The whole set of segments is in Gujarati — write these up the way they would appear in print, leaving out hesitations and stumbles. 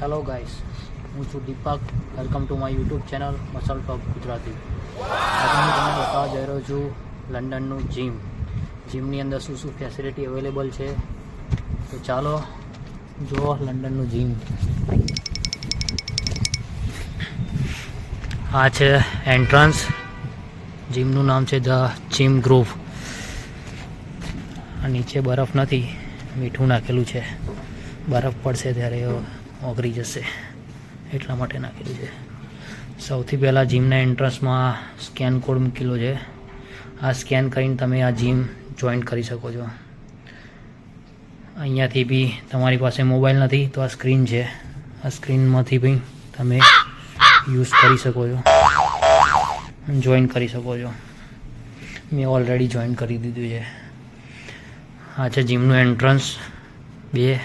હેલો ગાઈસ, હું છું Deepak. Welcome to my YouTube channel muscle talk Gujarati. આજે હું તમને બતાવવા જઈ રહ્યો છું લંડનનું જીમની અંદર શું શું ફેસિલિટી અવેલેબલ છે. તો ચાલો જુઓ લંડનનું જીમ. આ છે એન્ટ્રન્સ. જીમનું નામ છે ધ જીમ ગ્રુવ. આ નીચે બરફ નથી, મીઠું નાખેલું છે. બરફ પડશે ત્યારે ઓગળી જશે એટલા માટે નાખેલું છે. સૌથી પહેલાં જીમના એન્ટ્રન્સમાં સ્કેન કોડ મૂકેલો છે. આ સ્કેન કરીને તમે આ જીમ જોઈન કરી શકો છો. અહીંયાથી બી તમારી પાસે મોબાઈલ નથી તો આ સ્ક્રીન છે. આ સ્ક્રીનમાંથી બી તમે યુઝ કરી શકો છો, જોઈન કરી શકો છો. મેં ઓલરેડી જોઈન કરી દીધું છે. આ છે જીમનું એન્ટ્રન્સ 2.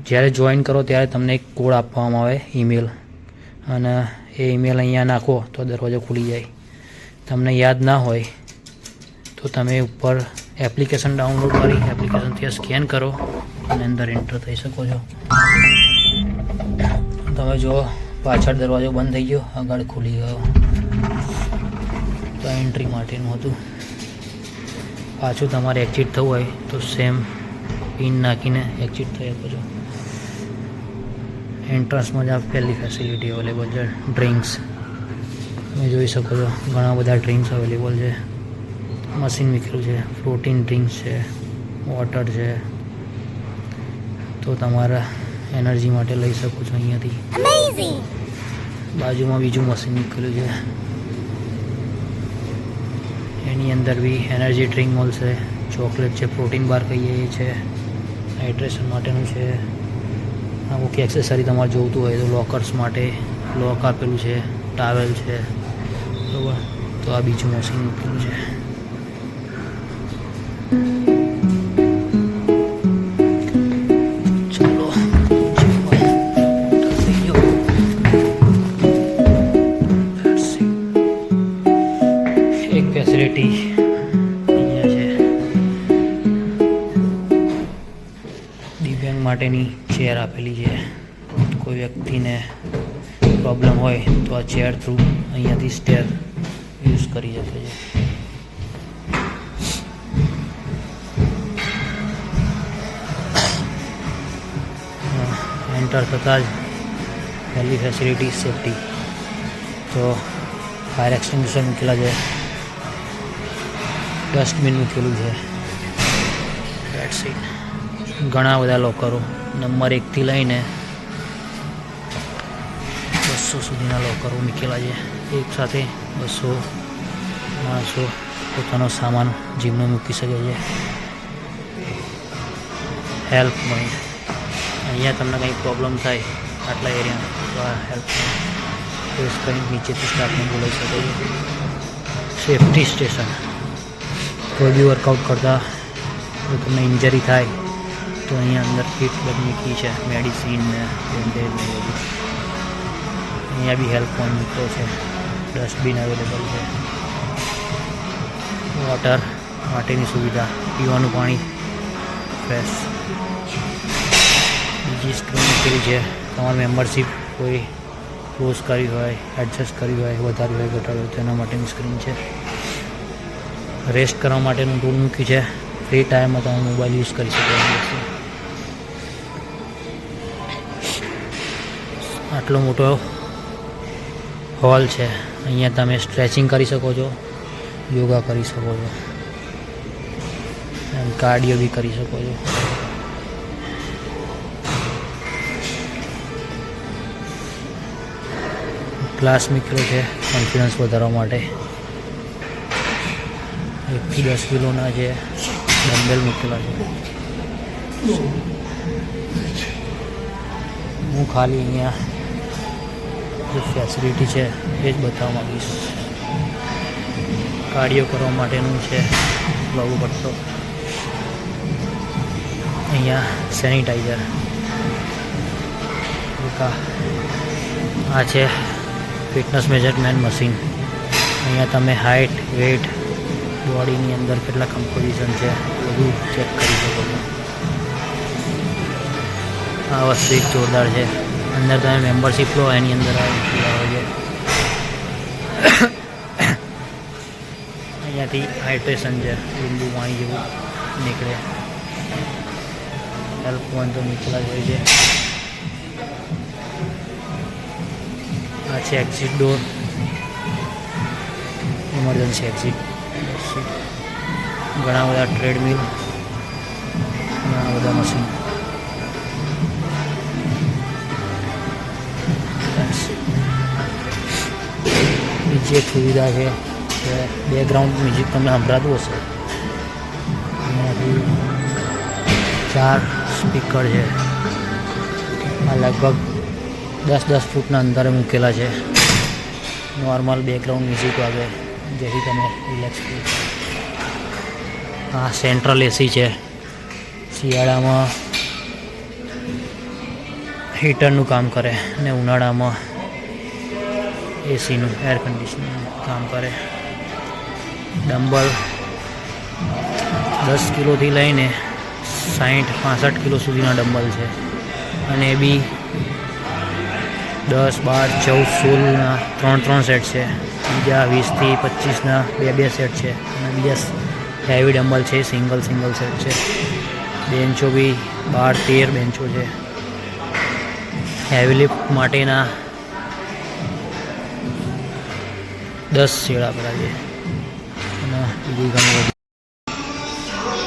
જ્યારે જોઈન કરો ત્યારે તમને એક કોડ આપવામાં આવે ઈમેલ, અને એ ઈમેલ અહીંયા નાખો તો દરવાજો ખુલી જાય. તમને યાદ ના હોય તો તમે ઉપર એપ્લિકેશન ડાઉનલોડ કરી એપ્લિકેશનથી સ્કેન કરો અને અંદર એન્ટર થઈ શકો છો. તમે જો પાછળ દરવાજો બંધ થઈ ગયો, આગળ ખુલી ગયો. તો એન્ટ્રી માટેનું હતું. પાછું તમારે એક્ઝિટ થવું હોય તો સેમ પિન નાખીને એક્ઝિટ થઈ શકો છો. એન્ટ્રન્સમાં જ આ પહેલી ફેસિલિટી અવેલેબલ છે, ડ્રિંક્સ. તમે જોઈ શકો છો ઘણા બધા ડ્રિંક્સ અવેલેબલ છે. મશીન મૂકેલું છે, પ્રોટીન ડ્રિંક્સ છે, વોટર છે. તો તમારા એનર્જી માટે લઈ શકો છો અહીંયાથી. બાજુમાં બીજું મશીન મૂકેલું છે, એની અંદર બી એનર્જી ડ્રિંક મળશે. ચોકલેટ છે, પ્રોટીન બાર કહીએ એ છે, હાઇડ્રેશન માટેનું છે. અમુક એક્સેસરી તમારે જોઈતું હોય તો લોકર્સ માટે લોક આપેલું છે, ટાવેલ છે, બરાબર. તો આ બીજું મશીન મૂકેલું છે. ચાલો થઈ ગયો. એક ફેસિલિટી અહીંયા છે, દિવ્યાંગ માટેની ચેર આપેલી છે. કોઈ વ્યક્તિને પ્રોબ્લેમ હોય તો આ ચેર થ્રુ અહીંયાથી સ્ટેર યુઝ કરી શકે છે. એન્ટર થતાં જ પહેલી ફેસિલિટી સેફટી. તો ફાયર એક્સટિંગ્વિશર મૂકેલા છે, ડસ્ટબિન મૂકેલું છે. That's it. ઘણા બધા લોકરો નંબર 1 થી લઈને 200 સુધીના લોકરો મૂકેલા છે. એક સાથે 200 માણસો પોતાનો સામાન જીમનો મૂકી શકે છે. Help point. અહીંયા તમને કંઈ પ્રોબ્લેમ થાય આટલા એરિયામાં તો આ હેલ્પ પ્રેસ કરીને નીચેથી સ્ટાફને બોલાવી શકો છો. Safety station. કોઈ બી વર્કઆઉટ કરતાં જો તમને ઇન્જરી થાય તો અહીંયા અંદર કીટ બધી મૂકી છે, મેડિસિન ને બેન્ડેજ ને બધું. અહીંયા બી હેલ્પ પોઈન્ટ મૂક્યો છે. ડસ્ટબિન અવેલેબલ છે. વોટર માટેની સુવિધા, પીવાનું પાણી ફ્રેશ. બીજી સ્ક્રીન મૂકેલી છે. તમારી મેમ્બરશીપ કોઈ ક્લોઝ કરી હોય, એડજસ્ટ કરી હોય, વધારી હોય, ઘટાડી હોય તેના માટેની સ્ક્રીન છે. રેસ્ટ કરવા માટેનું ટૂલ મૂક્યું છે. ફ્રી ટાઈમમાં તમે મોબાઈલ યુઝ કરી શકો છો. આટલો મોટો હોલ છે. અહીંયા તમે સ્ટ્રેચિંગ કરી શકો છો, યોગા કરી શકો છો, એમ કાર્ડિયો બી કરી શકો છો. ક્લાસ મૂકેલો છે કોન્ફિડન્સ વધારવા માટે. 1 થી 10 કિલોના જે ડમ્બેલ મૂકેલા છે. હું ખાલી અહીંયા જે ફેસિલિટી છે એ જ બતાવવા માગીશ. કાર્ડિયો કરવા માટેનું છે લાગુ પડતો. અહીંયા સેનિટાઈઝર. આ છે ફિટનેસ મેજરમેન્ટ મશીન. અહીંયા તમે હાઇટ, વેટ, બોડીની અંદર કેટલા કમ્પોઝિશન છે બધું ચેક કરી શકો છો. આ વસ્તુ એક જોરદાર છે. અંદર તમે મેમ્બરશીપ લો એની અંદર આવે છે. અહીંયાથી હાઇડ્રેશન છે, લીંબુ પાણી જેવું નીકળે. હેલ્પ પોઈન્ટ તો નીકળ્યા જ હોય છે. આ છે એક્ઝિટ ડોર, ઇમરજન્સી એક્ઝિટ. ઘણા બધા ટ્રેડમિલ, ઘણા બધા મશીન. બીજી એક સુવિધા છે કે બેકગ્રાઉન્ડ મ્યુઝિક તમને સંભળાતું હશે. એનાથી 4 સ્પીકર છે. આ લગભગ 10-10 ફૂટના અંતરે મૂકેલા છે. નોર્મલ બેકગ્રાઉન્ડ મ્યુઝિક વાગે જેથી તમે રિલેક્સ ફીલ કરો. આ સેન્ટ્રલ એસી છે. શિયાળામાં હીટરનું કામ કરે અને ઉનાળામાં એસીનું એર કન્ડિશનરનું કામ કરે. ડમ્બલ 10 કિલોથી લઈને 60-65 કિલો સુધીના ડમ્બલ છે. અને એ બી 10, 12, 14, 16ના 3 સેટ છે. બીજા 20થી 25ના 2 સેટ છે. અને બીજા હેવી ડમ્બલ છે, સિંગલ સેટ છે. બેન્ચો બી 12-13 બેન્ચો છે. હેવી લિફ્ટ માટેના 10 શેડ આપેલા છે. અને બીજું ઘણું બધું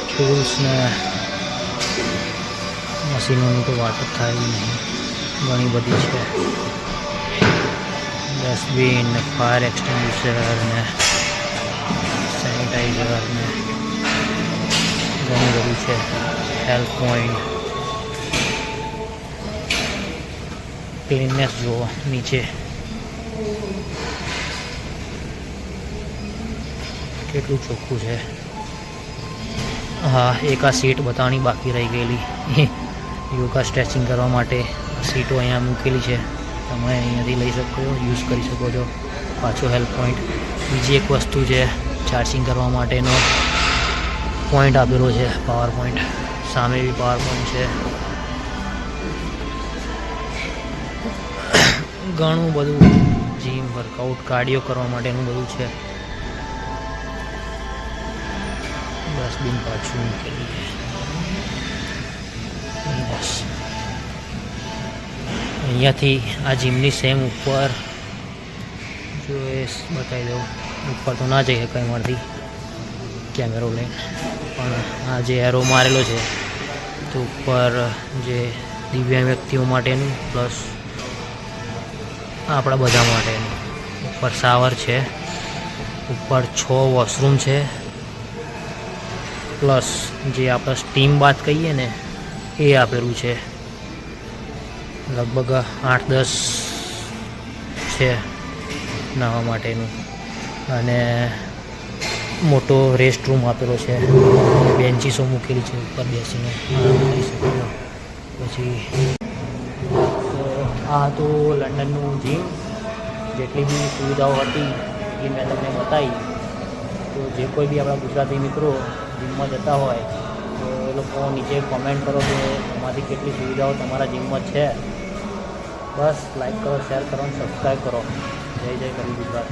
ટૂલ્સ ને મશીનોની તો વાત જ થાય નહીં, ઘણી બધી છે. ડસ્ટબિન ને ફાયર એક્સટિંગ્વિશર ને સેનિટાઈઝર ને ઘણું બધું છે. હેલ્પ પોઈન્ટ, ક્લીનનેસ જુઓ નીચે કેટલું ચોખ્ખું છે. હા, એક આ સીટ બતાવવાની બાકી રહી ગયેલી. યોગા સ્ટ્રેચિંગ કરવા માટે સીટો અહીંયા મૂકેલી છે. તમે અહીંયાથી લઈ શકો છો, યુઝ કરી શકો છો. પાછો હેલ્પ પોઈન્ટ. બીજી એક વસ્તુ છે ચાર્જિંગ કરવા માટેનો પોઈન્ટ આપેલો છે, પાવર પોઈન્ટ. સામે બી પાવર પોઈન્ટ છે. ઘણું બધું જીમ, વર્કઆઉટ, કાર્ડિયો કરવા માટેનું બધું છે. ડસ્ટબિન પાછું મૂકેલું છે. બસ અહીંયાથી આ જીમની સેમ ઉપર જો એ બતાવી દઉં. ઉપર તો ના જઈ શકાય મારાથી કેમેરો લઈને, પણ આ જે એરો મારેલો છે તો ઉપર જે દિવ્યાંગ વ્યક્તિઓ માટેનું પ્લસ આપણા બધા માટેનું. ઉપર શાવર છે, ઉપર 6 વોશરૂમ છે, પ્લસ જે આપણે સ્ટીમ બાથ કહીએ ને એ આપેલું છે. લગભગ 8-10 છે નાહવા માટેનું. અને મોટો રેસ્ટ રૂમ આપેલો છે. બેન્ચીસો મૂકેલી છે ઉપર બેસીને કરી શકો છો. પછી આ તો લંડનનું જીમ. જેટલી બી સુવિધાઓ હતી એ મેં તમને બતાવી. તો જે કોઈ બી આપણા ગુજરાતી મિત્રો જીમમાં જતા હોય તો એ લોકો નીચે કોમેન્ટ કરો કે એમાંથી કેટલી સુવિધાઓ તમારા જીમમાં છે. બસ લાઈક કરો, શેર કરો અને સબસ્ક્રાઈબ કરો. જય જય ગરીબ ગુજરાત.